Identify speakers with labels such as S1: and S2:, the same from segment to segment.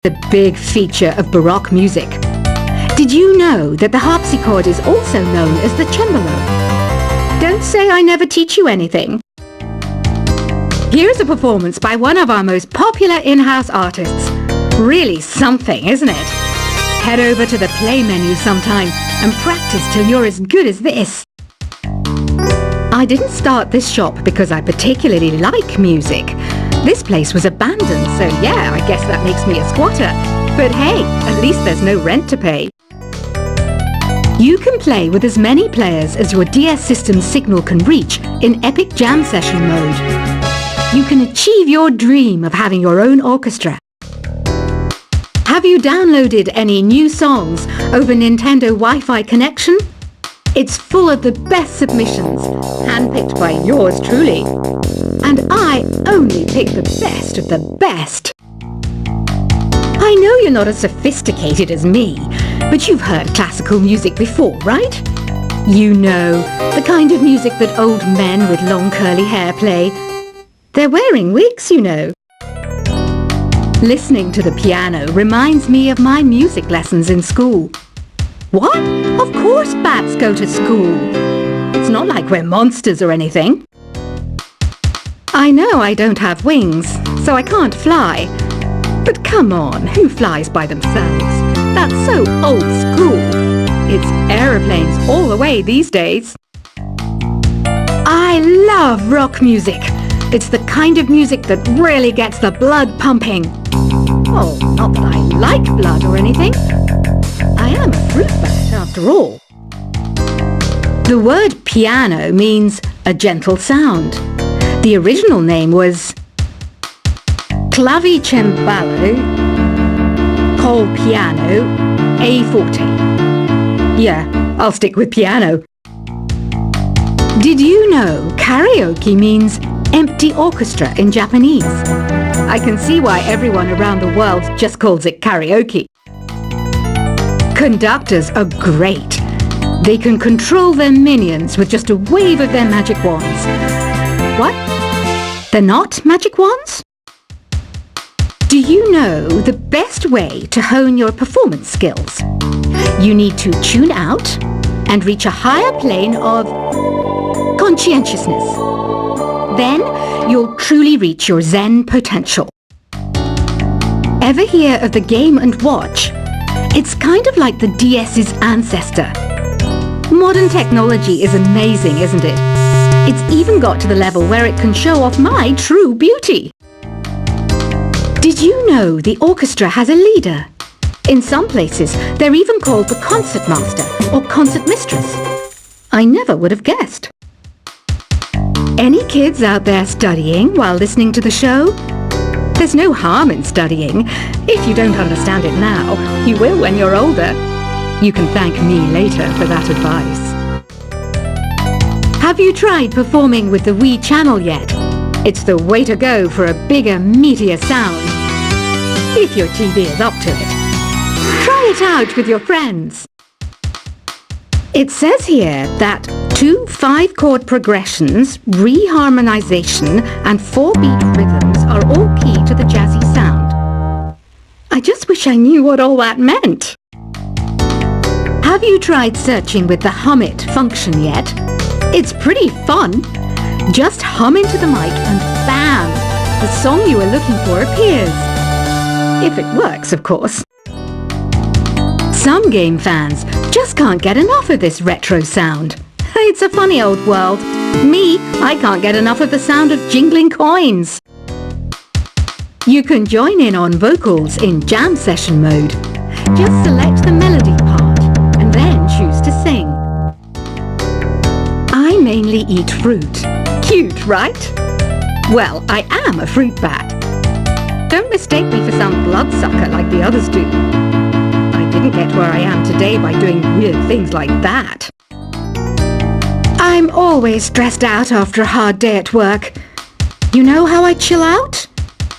S1: The big feature of Baroque music. Did you know that the harpsichord is also known as the cembalo? Don't say I never teach you anything. Here's a performance by one of our most popular in-house artists. Really something, isn't it? Head over to the play menu sometime and practice till you're as good as this. I didn't start this shop because I particularly like music. This place was abandoned, so yeah, I guess that makes me a squatter. But hey, at least there's no rent to pay. You can play with as many players as your DS system's signal can reach in epic jam session mode. You can achieve your dream of having your own orchestra. Have you downloaded any new songs over Nintendo Wi-Fi connection? It's full of the best submissions, handpicked by yours truly. And I only pick the best of the best. I know you're not as sophisticated as me, but you've heard classical music before, right? You know, the kind of music that old men with long curly hair play. They're wearing wigs, you know. Listening to the piano reminds me of my music lessons in school. What? Of course bats go to school. It's not like we're monsters or anything. I know I don't have wings, so I can't fly. But come on, who flies by themselves? That's so old school. It's aeroplanes all the way these days. I love rock music. It's the kind of music that really gets the blood pumping. Oh, not that I like blood or anything. I am a fruit bat after all. The word piano means a gentle sound. The original name was clavicembalo col piano a forte. Yeah, I'll stick with piano. Did you know karaoke means empty orchestra in Japanese? I can see why everyone around the world just calls it karaoke. Conductors are great. They can control their minions with just a wave of their magic wands. What? They're not magic wands? Do you know the best way to hone your performance skills? You need to tune out and reach a higher plane of conscientiousness. Then you'll truly reach your Zen potential. Ever hear of the Game & Watch? It's kind of like the DS's ancestor. Modern technology is amazing, isn't it? It's even got to the level where it can show off my true beauty. Did you know the orchestra has a leader? In some places, they're even called the concertmaster or concertmistress. I never would have guessed. Any kids out there studying while listening to the show? There's no harm in studying. If you don't understand it now, you will when you're older. You can thank me later for that advice. Have you tried performing with the Wii channel yet? It's the way to go for a bigger, meatier sound. If your TV is up to it. Try it out with your friends. It says here that 2 5-chord progressions, reharmonization, and 4-beat rhythms are all key to the jazzy sound. I just wish I knew what all that meant. Have you tried searching with the Hum It function yet? It's pretty fun. Just hum into the mic and bam! The song you are looking for appears. If it works, of course. Some game fans just can't get enough of this retro sound. It's a funny old world. Me, I can't get enough of the sound of jingling coins. You can join in on vocals in jam session mode. Just select the melody part and then choose to sing. I mainly eat fruit. Cute, right? Well, I am a fruit bat. Don't mistake me for some bloodsucker like the others do. I didn't get where I am today by doing weird things like that. I'm always stressed out after a hard day at work. You know how I chill out?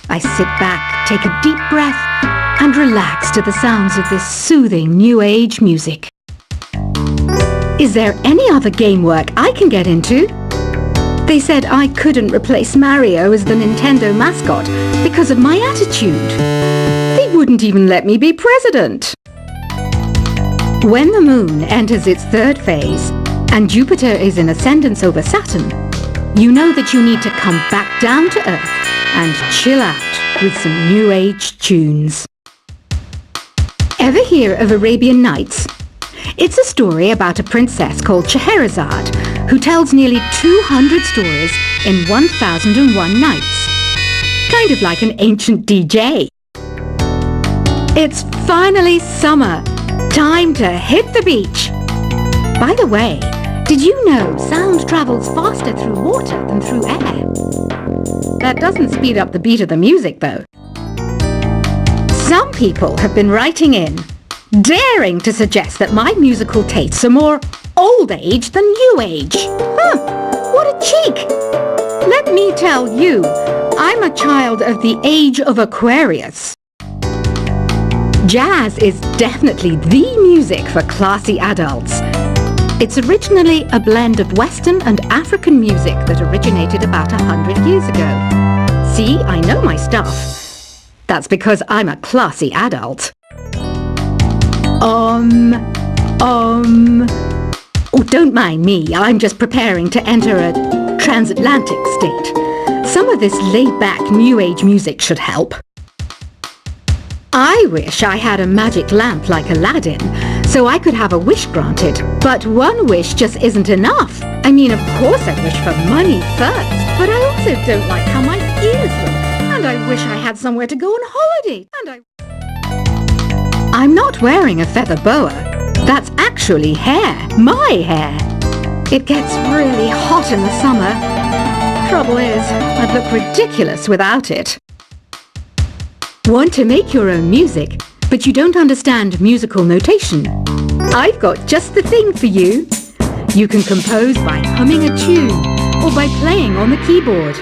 S1: I sit back, take a deep breath, and relax to the sounds of this soothing new age music. Is there any other game work I can get into? They said I couldn't replace Mario as the Nintendo mascot because of my attitude. They wouldn't even let me be president. When the moon enters its third phase and Jupiter is in ascendance over Saturn, you know that you need to come back down to Earth and chill out with some New Age tunes. Ever hear of Arabian Nights? It's a story about a princess called Scheherazade who tells nearly 200 stories in 1001 nights. Kind of like an ancient DJ. It's finally summer. Time to hit the beach. By the way, did you know sound travels faster through water than through air? That doesn't speed up the beat of the music, though. Some people have been writing in, daring to suggest that my musical tastes are more old age than new age. What a cheek! Let me tell you, I'm a child of the age of Aquarius. Jazz is definitely the music for classy adults. It's originally a blend of Western and African music that originated about 100 years ago. See, I know my stuff. That's because I'm a classy adult. Oh, don't mind me. I'm just preparing to enter a transatlantic state. Some of this laid-back New Age music should help. I wish I had a magic lamp like Aladdin, so I could have a wish granted. But one wish just isn't enough. I mean, of course I wish for money first, but I also don't like how my ears look. And I wish I had somewhere to go on holiday. I'm not wearing a feather boa. That's actually hair. My hair. It gets really hot in the summer. Trouble is, I'd look ridiculous without it. Want to make your own music, but you don't understand musical notation? I've got just the thing for you. You can compose by humming a tune or by playing on the keyboard.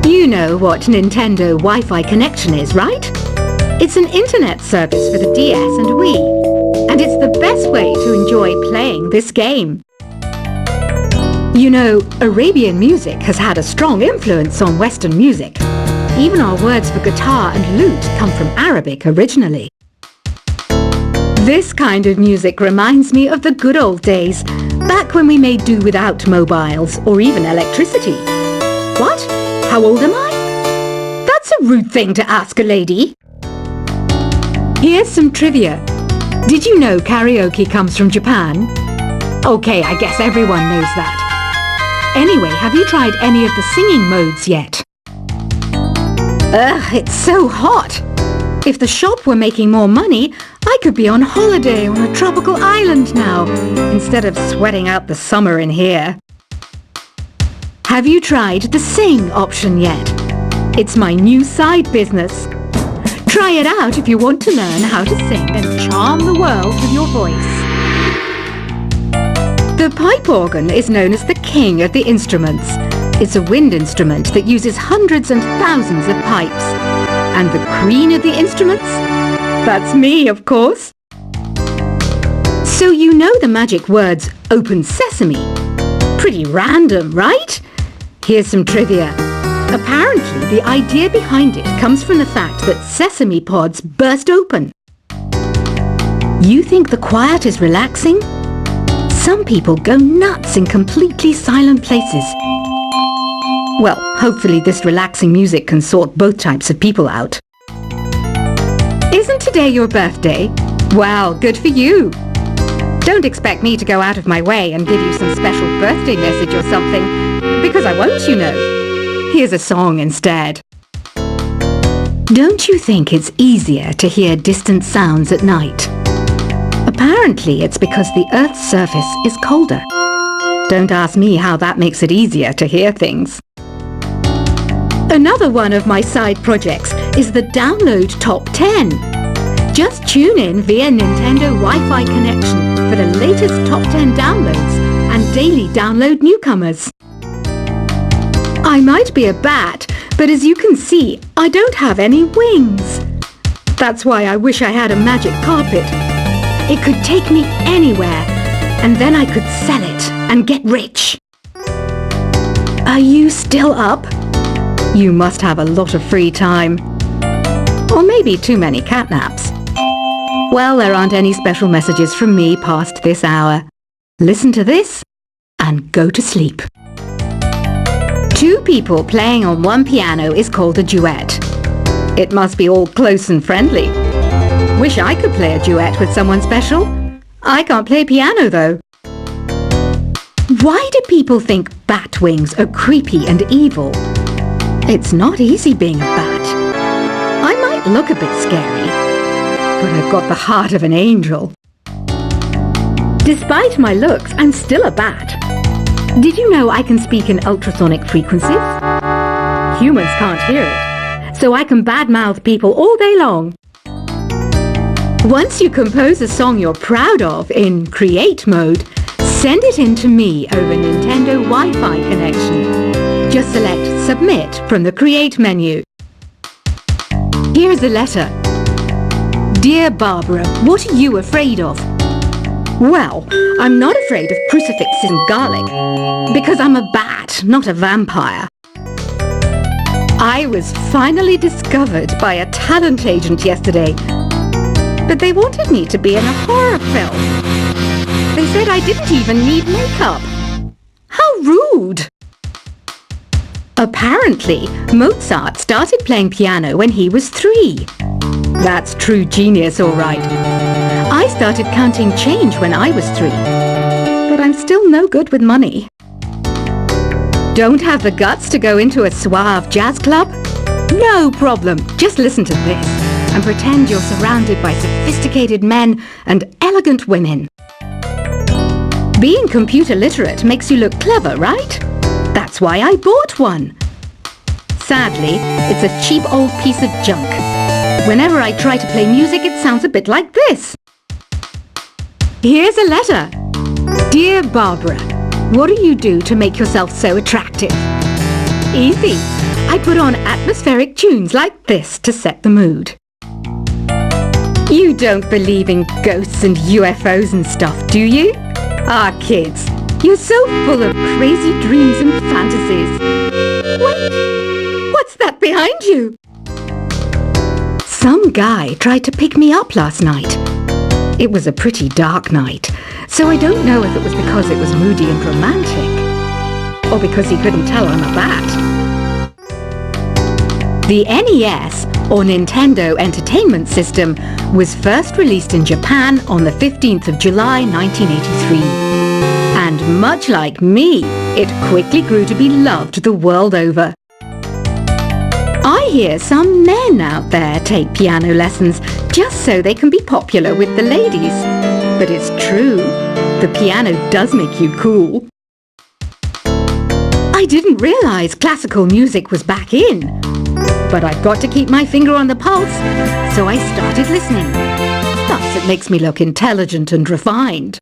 S1: You know what Nintendo Wi-Fi connection is, right? It's an internet service for the DS and Wii, and it's the best way to enjoy playing this game. You know, Arabian music has had a strong influence on Western music. Even our words for guitar and lute come from Arabic originally. This kind of music reminds me of the good old days, back when we made do without mobiles or even electricity. What? How old am I? That's a rude thing to ask a lady. Here's some trivia. Did you know karaoke comes from Japan? Okay, I guess everyone knows that. Anyway, have you tried any of the singing modes yet? Ugh, it's so hot. If the shop were making more money, I could be on holiday on a tropical island now, instead of sweating out the summer in here. Have you tried the sing option yet? It's my new side business. Try it out if you want to learn how to sing and charm the world with your voice. The pipe organ is known as the king of the instruments. It's a wind instrument that uses hundreds and thousands of pipes. And the queen of the instruments? That's me, of course. So you know the magic words "open sesame." Pretty random, right? Here's some trivia. Apparently, the idea behind it comes from the fact that sesame pods burst open. You think the quiet is relaxing? Some people go nuts in completely silent places. Well, hopefully this relaxing music can sort both types of people out. Isn't today your birthday? Wow, good for you. Don't expect me to go out of my way and give you some special birthday message or something, because I won't, you know. Here's a song instead. Don't you think it's easier to hear distant sounds at night? Apparently it's because the Earth's surface is colder. Don't ask me how that makes it easier to hear things. Another one of my side projects is the Download Top 10. Just tune in via Nintendo Wi-Fi connection for the latest Top 10 downloads and daily download newcomers. I might be a bat, but as you can see, I don't have any wings. That's why I wish I had a magic carpet. It could take me anywhere, and then I could sell it and get rich. Are you still up? You must have a lot of free time. Or maybe too many catnaps. Well, there aren't any special messages from me past this hour. Listen to this and go to sleep. Two people playing on one piano is called a duet. It must be all close and friendly. Wish I could play a duet with someone special. I can't play piano though. Why do people think bat wings are creepy and evil? It's not easy being a bat. I might look a bit scary, but I've got the heart of an angel. Despite my looks, I'm still a bat. Did you know I can speak in ultrasonic frequencies? Humans can't hear it, so I can badmouth people all day long. Once you compose a song you're proud of in create mode, send it in to me over Nintendo Wi-Fi connection. Just select Submit from the Create menu. Here's a letter. Dear Barbara, what are you afraid of? Well, I'm not afraid of crucifixes and garlic, because I'm a bat, not a vampire. I was finally discovered by a talent agent yesterday, but they wanted me to be in a horror film. They said I didn't even need makeup. How rude! Apparently, Mozart started playing piano when he was 3. That's true genius, all right. I started counting change when I was 3, but I'm still no good with money. Don't have the guts to go into a suave jazz club? No problem, just listen to this and pretend you're surrounded by sophisticated men and elegant women. Being computer literate makes you look clever, right? That's why I bought one. Sadly, it's a cheap old piece of junk. Whenever I try to play music, it sounds a bit like this. Here's a letter. Dear Barbara, what do you do to make yourself so attractive? Easy. I put on atmospheric tunes like this to set the mood. You don't believe in ghosts and UFOs and stuff, do you? Ah, kids, you're so full of crazy dreams and fantasies. Wait, what's that behind you? Some guy tried to pick me up last night. It was a pretty dark night, so I don't know if it was because it was moody and romantic, or because he couldn't tell I'm a bat. The NES, or Nintendo Entertainment System, was first released in Japan on the 15th of July 1983. And much like me, it quickly grew to be loved the world over. I hear some men out there take piano lessons just so they can be popular with the ladies. But it's true, the piano does make you cool. I didn't realize classical music was back in. But I've got to keep my finger on the pulse, so I started listening. Thus it makes me look intelligent and refined.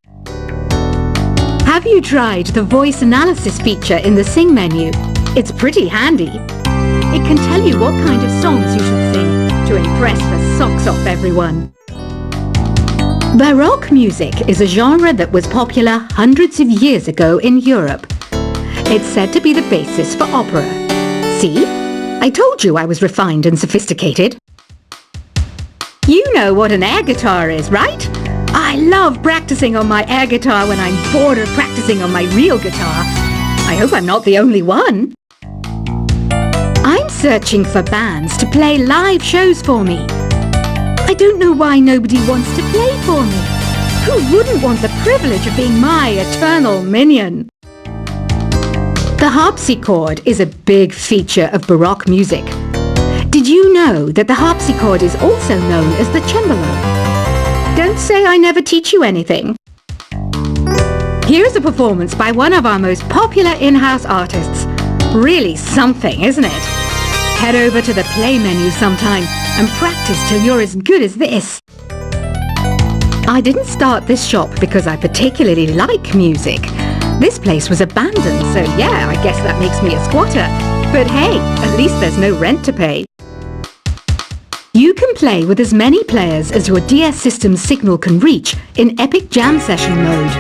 S1: Have you tried the voice analysis feature in the Sing menu? It's pretty handy. It can tell you what kind of songs you should sing to impress the socks off everyone. Baroque music is a genre that was popular hundreds of years ago in Europe. It's said to be the basis for opera. See? I told you I was refined and sophisticated. You know what an air guitar is, right? I love practicing on my air guitar when I'm bored of practicing on my real guitar. I hope I'm not the only one. I'm searching for bands to play live shows for me. I don't know why nobody wants to play for me. Who wouldn't want the privilege of being my eternal minion? The harpsichord is a big feature of Baroque music. Did you know that the harpsichord is also known as the cembalo? Don't say I never teach you anything. Here's a performance by one of our most popular in-house artists. Really something, isn't it? Head over to the play menu sometime and practice till you're as good as this. I didn't start this shop because I particularly like music. This place was abandoned, so yeah, I guess that makes me a squatter. But hey, at least there's no rent to pay. You can play with as many players as your DS system's signal can reach in Epic Jam Session mode.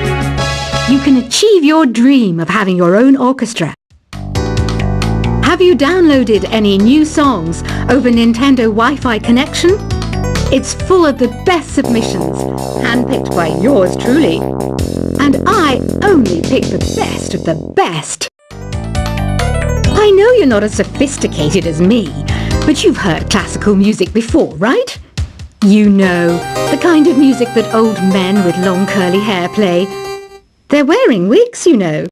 S1: You can achieve your dream of having your own orchestra. Have you downloaded any new songs over Nintendo Wi-Fi connection? It's full of the best submissions, handpicked by yours truly. And I only pick the best of the best. I know you're not as sophisticated as me, but you've heard classical music before, right? You know, the kind of music that old men with long curly hair play. They're wearing wigs, you know.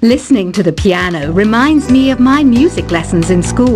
S1: Listening to the piano reminds me of my music lessons in school.